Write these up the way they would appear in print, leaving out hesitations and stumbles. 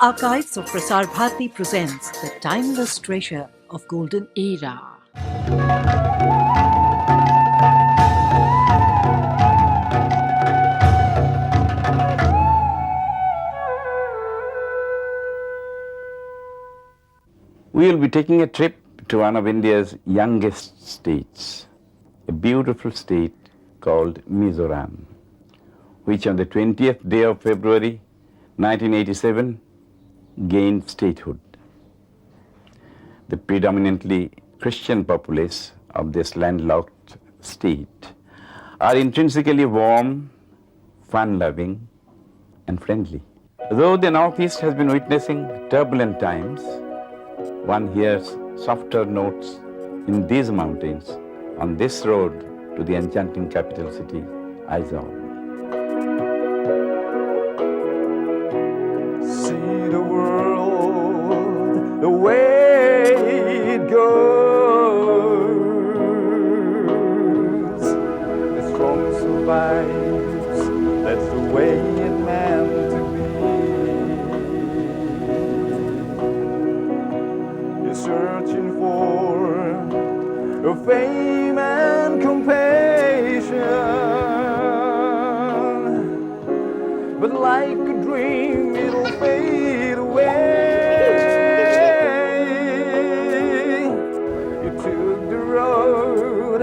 Archives of Prasar Bharati presents the timeless treasure of Golden Era. We will be taking a trip to one of India's youngest states, a beautiful state called Mizoram, which on the 20th day of February 1987 gained statehood. The predominantly Christian populace of this landlocked state are intrinsically warm, fun-loving, and friendly. Though the Northeast has been witnessing turbulent times, one hears softer notes in these mountains on this road to the enchanting capital city, Aizawl. See the world the way it goes. The strong survives, that's the way it meant to be. You're searching for a fame and compassion, but like a dream it'll fade away. You took the road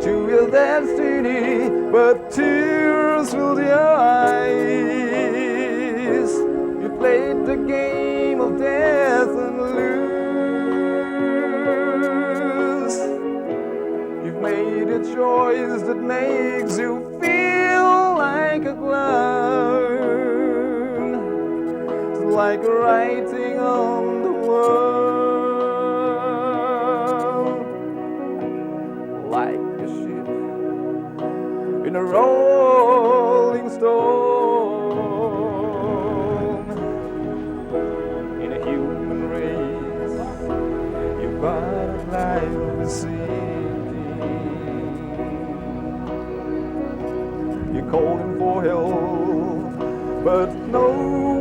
to your destiny, but tears filled your eyes. You played the game of death and lose. You've made a choice that makes you feel like a clown, like writing on the wall, like a ship in a rolling stone. In a human race, your bottom life is sinking. You're calling for help, but no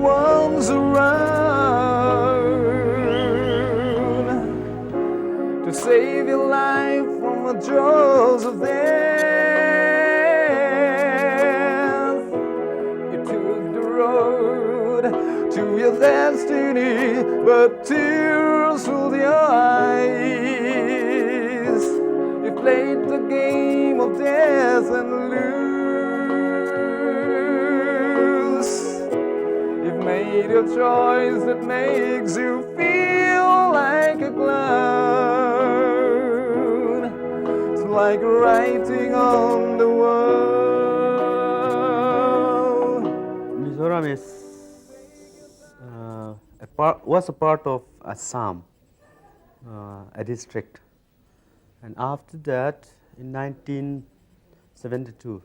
one's around to save your life from the jaws of death. You took the road to your destiny, but tears filled your eyes. You played the game of death and lose. You've made a choice that makes you feel like a clown. It's like writing on the wall. Mizoram was a part of Assam, a district, and after that, in 1972,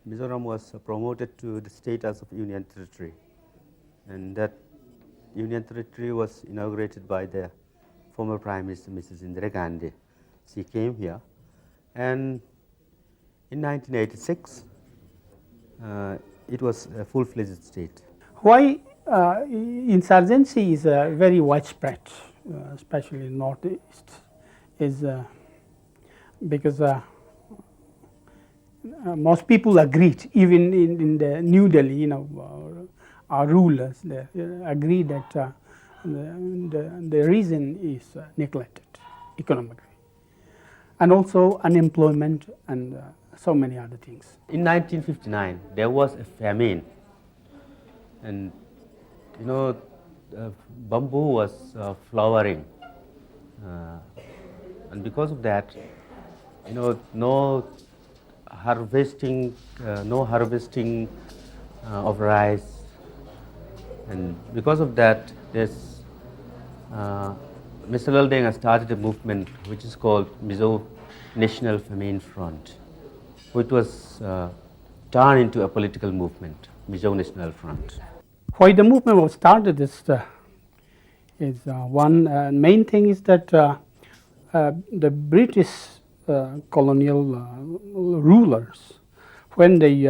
Mizoram was promoted to the status of Union Territory, and that Union Territory was inaugurated by the former Prime Minister, Mrs. Indira Gandhi. She came here, and in 1986, it was a full-fledged state. Why insurgency is very widespread, especially in Northeast, is because most people agreed, even in the New Delhi, our rulers, they agree that the reason is neglected economically, and also unemployment and so many other things. In 1959, there was a famine, and bamboo was flowering, and because of that, no harvesting of rice, and because of that, Mr. Lal Denga started a movement which is called Mizo National Famine Front, which was turned into a political movement, Mizo National Front. Why the movement was started is one main thing is that the British colonial rulers, when they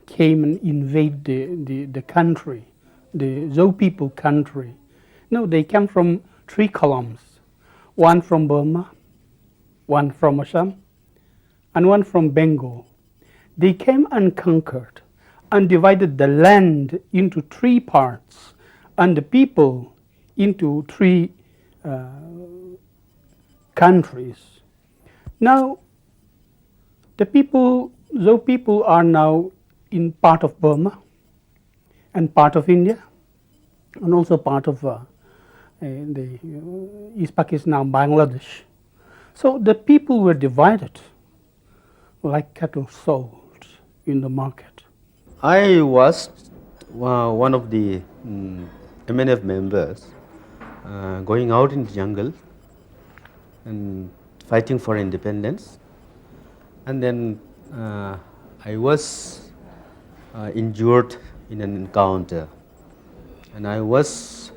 came and invade the country the Zoe people country. No, they came from 3 columns, one from Burma, one from Assam, and one from Bengal. They came and conquered and divided the land into 3 parts and the people into 3 countries. Now, the people, Zoe people are now in part of Burma and part of India and also part of the East Pakistan, Bangladesh. So the people were divided like cattle sold in the market. I was one of the MNF members going out in the jungle and fighting for independence. And then I was injured in an encounter, and I was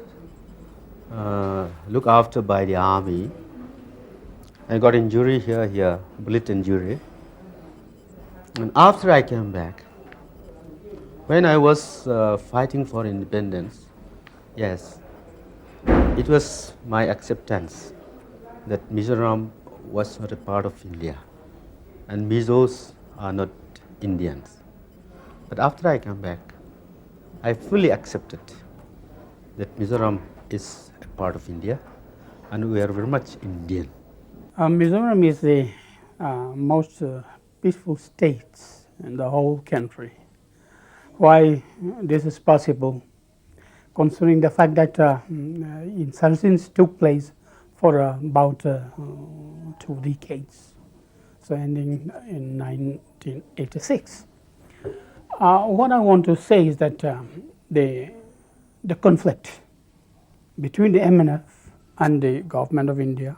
looked after by the army. I got injury here, bullet injury. And after I came back, when I was fighting for independence, yes, it was my acceptance that Mizoram was not a part of India and Mizos are not Indians. But after I came back, I fully accepted that Mizoram is a part of India and we are very much Indian. Mizoram is the most peaceful state in the whole country. Why this is possible? Considering the fact that insurgencies took place for about 2 decades, so ending in 1986. What I want to say is that the conflict between the MNF and the government of India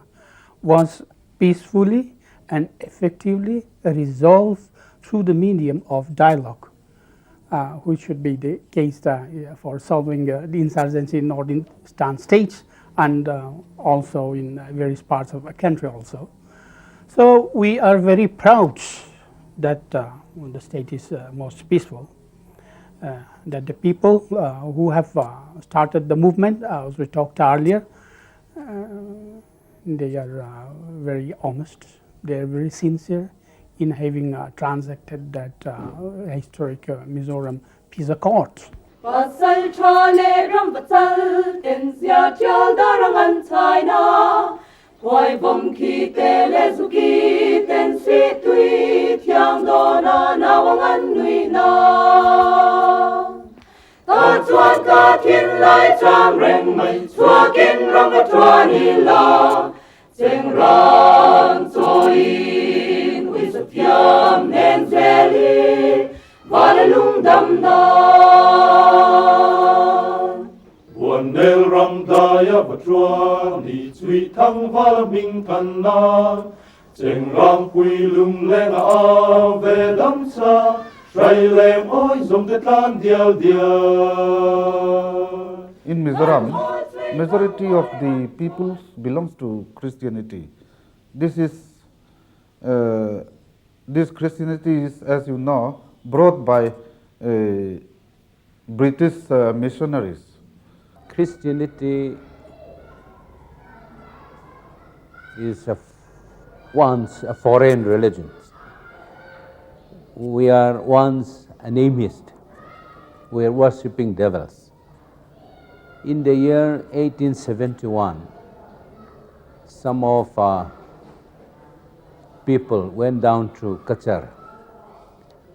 was peacefully and effectively resolved through the medium of dialogue, which should be the case for solving the insurgency in northeastern states and also in various parts of the country also. So we are very proud that the state is most peaceful, that the people who have started the movement, as we talked earlier, they are very honest, they are very sincere in having transacted that historic Mizoram Peace Accord. Basal chale ram basal tenzia tial darangan China Hoi vom ki tele zuki ten si tui tiang dona nawangan nui na Ta chuan ka tin lai cham reng mai chua kin ram ka chua ni la Cheng ran so in wi sa tiam nen zeli Valalung dam da Buồn nêu rong daya và chua Nì chui thăng va minh thần na Cheng rong quy lung lên a về đắm xa Trai lem ôi dòng tết lan đial đial In Mizoram, majority of the people belongs to Christianity. This Christianity is, as you know, brought by British missionaries. Christianity is once a foreign religion. We are once animists. We are worshipping devils. In the year 1871, some of people went down to Kachar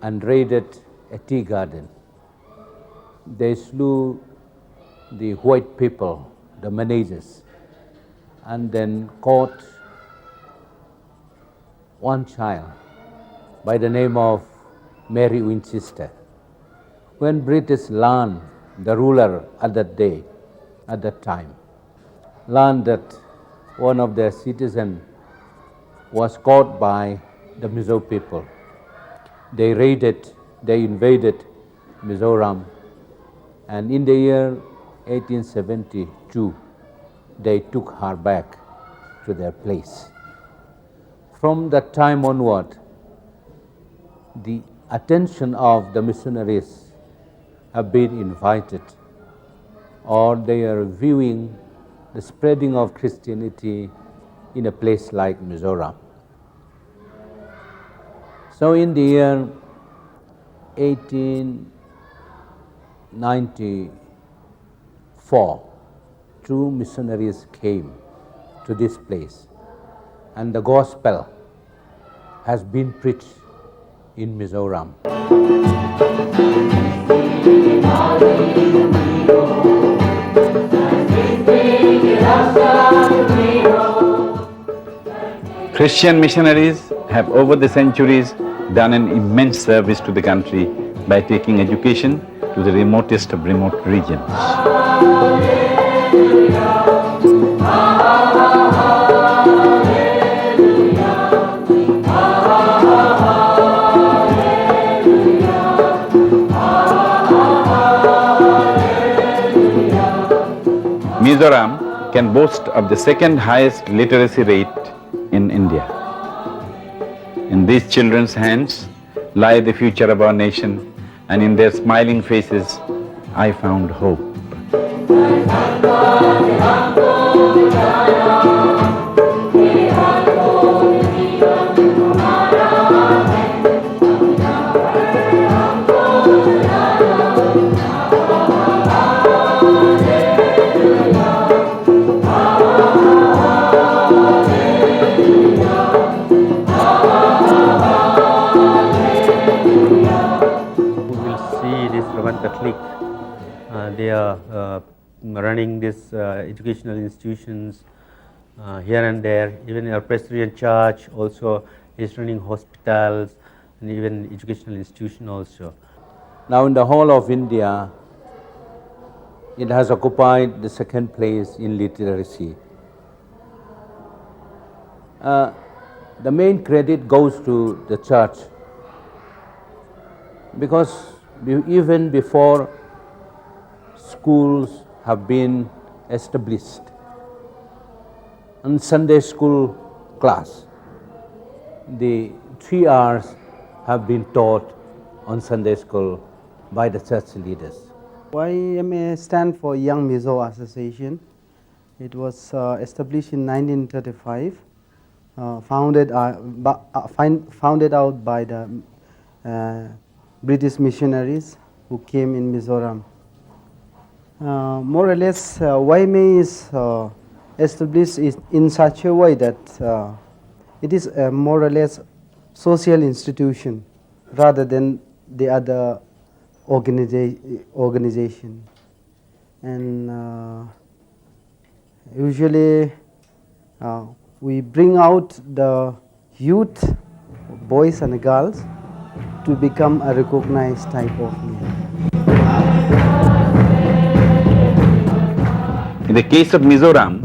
and raided a tea garden. They slew the white people, the managers, and then caught one child by the name of Mary Winchester. When British learned, the ruler at that time, learned that one of their citizens was caught by the Mizo people, they invaded Mizoram, and in the year 1872, they took her back to their place. From that time onward, the attention of the missionaries have been invited or they are viewing the spreading of Christianity in a place like Mizoram. So in the year 1894, two missionaries came to this place, and the gospel has been preached in Mizoram. Christian missionaries have over the centuries done an immense service to the country by taking education to the remotest of remote regions. Mizoram can boast of the second highest literacy rate in India. In these children's hands lie the future of our nation, and in their smiling faces I found hope. Roman Catholic, they are running these educational institutions here and there. Even our Presbyterian Church also is running hospitals and even educational institution also. Now in the whole of India, it has occupied the second place in literacy. The main credit goes to the church, because even before schools have been established, in Sunday school class, the 3 hours have been taught on Sunday school by the church leaders. YMA stands for Young Mizo Association. It was established in 1935, founded out by the British missionaries who came in Mizoram. More or less, YMA is established in such a way that it is a more or less social institution rather than the other organization. And usually we bring out the youth, boys and girls, to become a recognized type of man. In the case of Mizoram,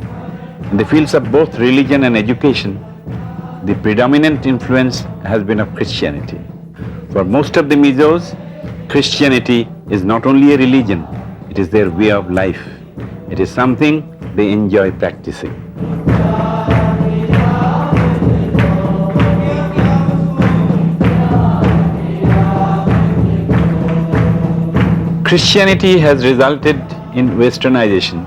in the fields of both religion and education, the predominant influence has been of Christianity. For most of the Mizos, Christianity is not only a religion, it is their way of life. It is something they enjoy practicing. Christianity has resulted in westernization,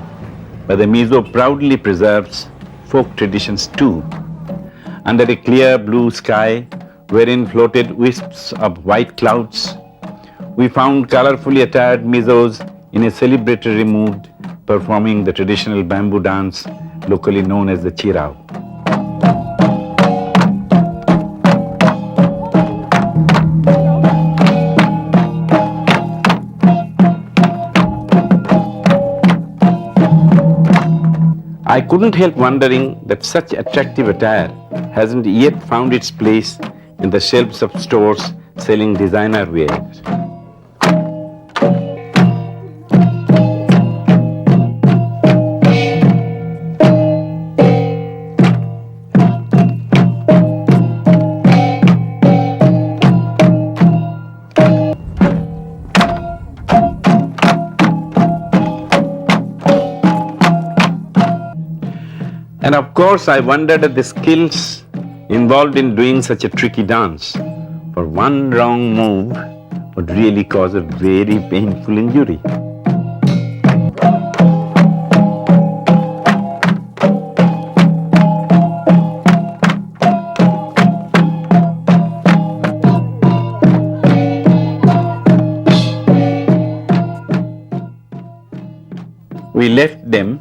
but the Mizo proudly preserves folk traditions too. Under a clear blue sky, wherein floated wisps of white clouds, we found colorfully attired Mizos in a celebratory mood performing the traditional bamboo dance locally known as the Chirao. I couldn't help wondering that such attractive attire hasn't yet found its place in the shelves of stores selling designer wear. And of course, I wondered at the skills involved in doing such a tricky dance. For one wrong move would really cause a very painful injury. We left them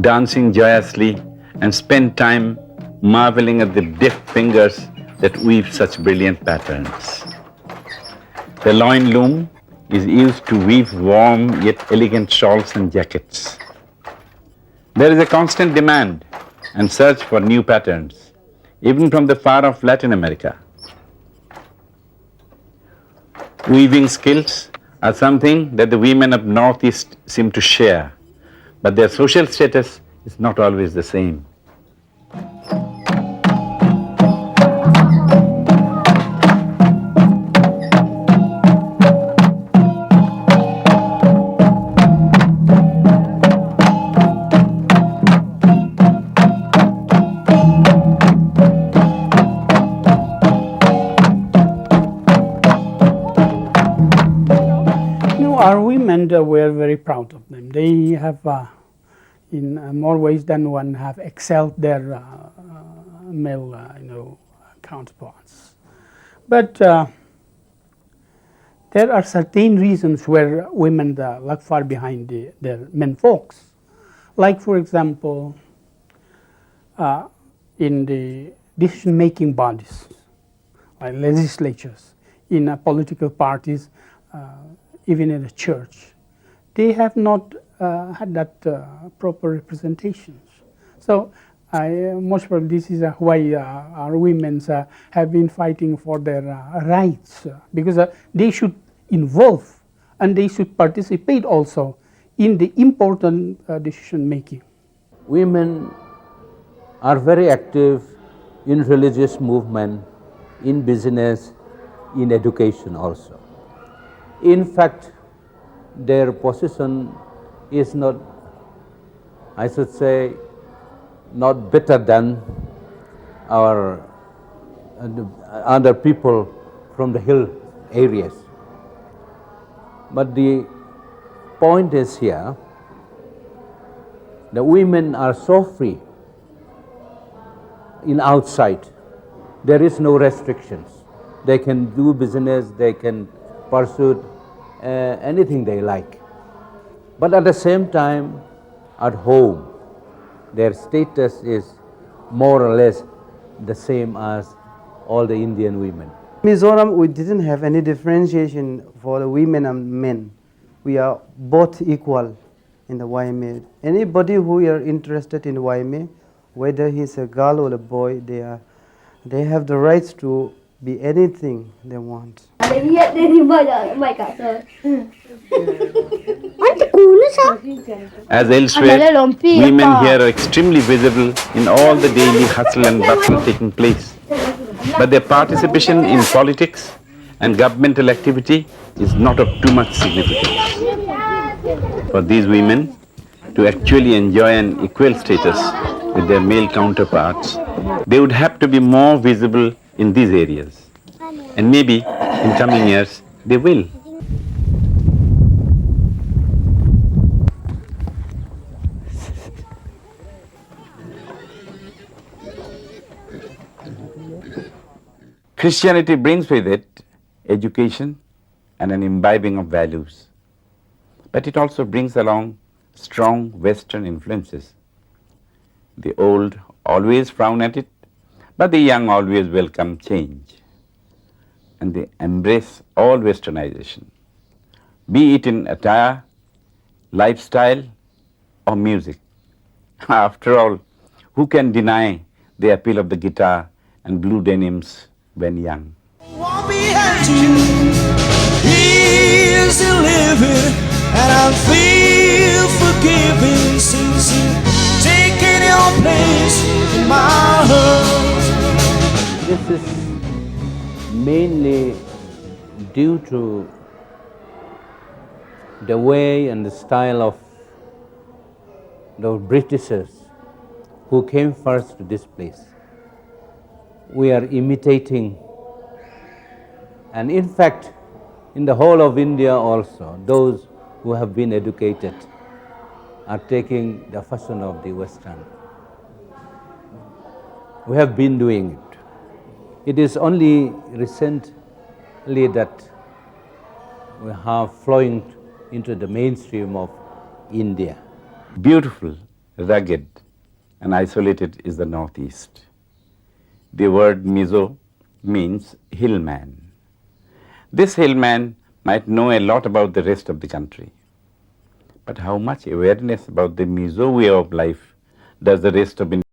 dancing joyously and spent time marveling at the deft fingers that weave such brilliant patterns. The loin loom is used to weave warm yet elegant shawls and jackets. There is a constant demand and search for new patterns, even from the far-off Latin America. Weaving skills are something that the women of Northeast seem to share, but their social status is not always the same. Our women were very proud of them. They have, in more ways than one, have excelled their male, counterparts. But there are certain reasons where women lag far behind their men folks. Like, for example, in the decision-making bodies, like legislatures, in political parties, even in the church, they have not had that proper representations. So most probably this is why our women have been fighting for their rights, because they should involve and they should participate also in the important decision making. Women are very active in religious movement, in business, in education also. In fact, their position is not, I should say, not better than our other people from the hill areas. But the point is here, the women are so free in outside. There is no restrictions. They can do business, they can pursue anything they like. But at the same time, at home, their status is more or less the same as all the Indian women. Mizoram, we didn't have any differentiation for the women and men. We are both equal in the YMA. Anybody who are interested in YMA, whether he's a girl or a boy, they have the rights to be anything they want. As elsewhere, women here are extremely visible in all the daily hustle and bustle taking place. But their participation in politics and governmental activity is not of too much significance. For these women to actually enjoy an equal status with their male counterparts, they would have to be more visible in these areas. And maybe in coming years, they will. Christianity brings with it education and an imbibing of values. But it also brings along strong Western influences. The old always frown at it, but the young always welcome change. And they embrace all Westernization, be it in attire, lifestyle, or music. After all, who can deny the appeal of the guitar and blue denims when young? Walk behind you, he is still living, and I feel forgiven since he's taken your place in my heart. This is mainly due to the way and the style of the Britishers who came first to this place. We are imitating, and in fact, in the whole of India also, those who have been educated are taking the fashion of the Western. We have been doing it. It is only recently that we have flowing into the mainstream of India. Beautiful, rugged, and isolated is the northeast. The word Mizo means hillman. This hillman might know a lot about the rest of the country. But how much awareness about the Mizo way of life does the rest of India